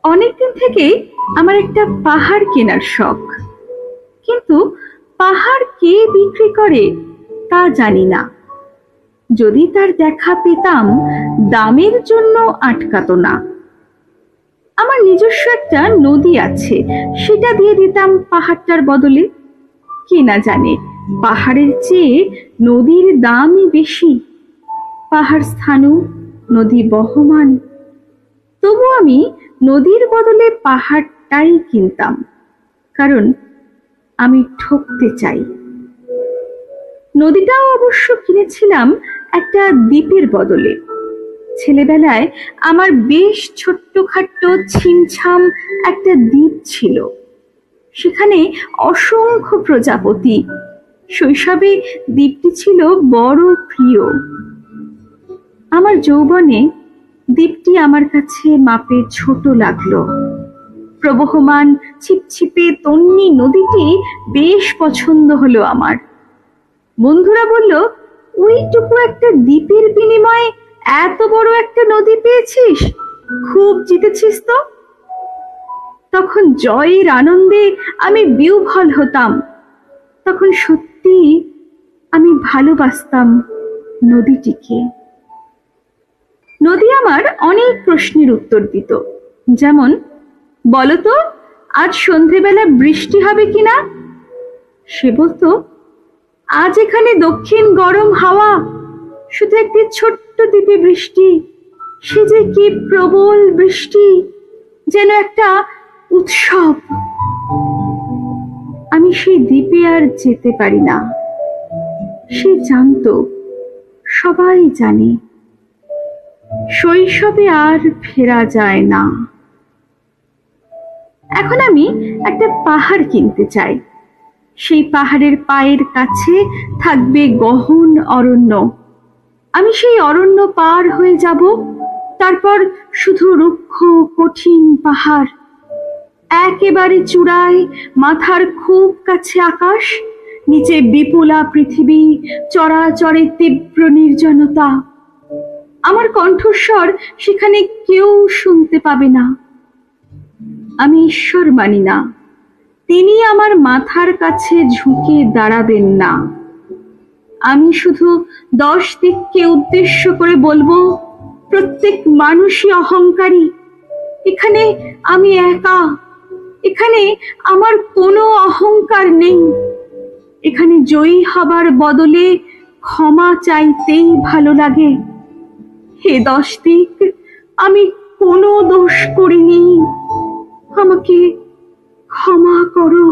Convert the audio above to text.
অনেকদিন থেকে আমার একটা পাহাড় কেনার শখ, কিন্তু পাহাড় কে বিক্রি করে তা জানি না। যদি তার দেখা পেতাম, দামের জন্য আটকাতো না। আমার নিজস্ব একটা নদী আছে, সেটা দিয়ে দিতাম পাহাড়টার বদলে। কে না জানে পাহাড়ের চেয়ে নদীর দামই বেশি। পাহাড় স্থাণু, নদী বহমান। তবু আমি নদীর বদলে পাহাড়টাই কিনতাম, কারণ আমি ঠকতে চাই। নদীটাও অবশ্য কিনেছিলাম একটা দ্বীপের বদলে। ছেলেবেলায় আমার বেশ ছোট্টখাট্ট ছিমছাম একটা দ্বীপ ছিল, সেখানে অসংখ্য প্রজাপতি। শৈশবে দ্বীপটি ছিল বড় প্রিয়। আমার যৌবনে দ্বীপটি আমার কাছে মাপে ছোট লাগলো। প্রবহমান ছিপছিপে তন্নি নদীটি বেশ পছন্দ হলো আমার। বন্ধুরা বলল, ওইটুকু একটা দ্বীপের বিনিময়ে এত বড় একটা নদী পেয়েছিস, খুব জিতেছিস তো। তখন জয়ের আনন্দে আমি বিহ্বল হতাম। তখন সত্যি আমি ভালোবাসতাম নদীটিকে। নদী আমার অনেক প্রশ্নের উত্তর দিত, যেমন, বলতো আজ সন্ধেবেলা বৃষ্টি হবে কিনা। সে বলতো, আজ এখানে দক্ষিণ গরম হাওয়া, শুধু একটি ছোট্ট দ্বীপে বৃষ্টি, সে যে কি প্রবল বৃষ্টি, যেন একটা উৎসব। আমি সেই দ্বীপে আর যেতে পারি না। সে জানতো, সবাই জানে, শৈশবে আর ফেরা যায় না। এখন আমি একটা পাহাড় কিনতে চাই। সেই পাহাড়ের পায়ের কাছে থাকবে গহন অরণ্য। আমি সেই অরণ্য পার হয়ে যাব, তারপর শুধু রুক্ষ কঠিন পাহাড়। একেবারে চূড়ায় মাথার খুব কাছে আকাশ, নিচে বিপুলা পৃথিবী, চরাচরে তীব্র নির্জনতা। আমার কণ্ঠস্বর সেখানে কেউ শুনতে পাবে না। আমি ঈশ্বর মানি না, তিনি আমার মাথার কাছে ঝুঁকে দাঁড়াবেন না। আমি শুধু 10 দিককে উদ্দেশ্য করে বলবো, প্রত্যেক মানুষই অহংকারী। এখানে আমি একা, এখানে আমার কোনো অহংকার নেই। এখানে জয়ী হবার বদলে ক্ষমা চাইতেই ভালো লাগে। হে 10 দিক, আমি কোনো দোষ করিনি, আমাকে ক্ষমা করো।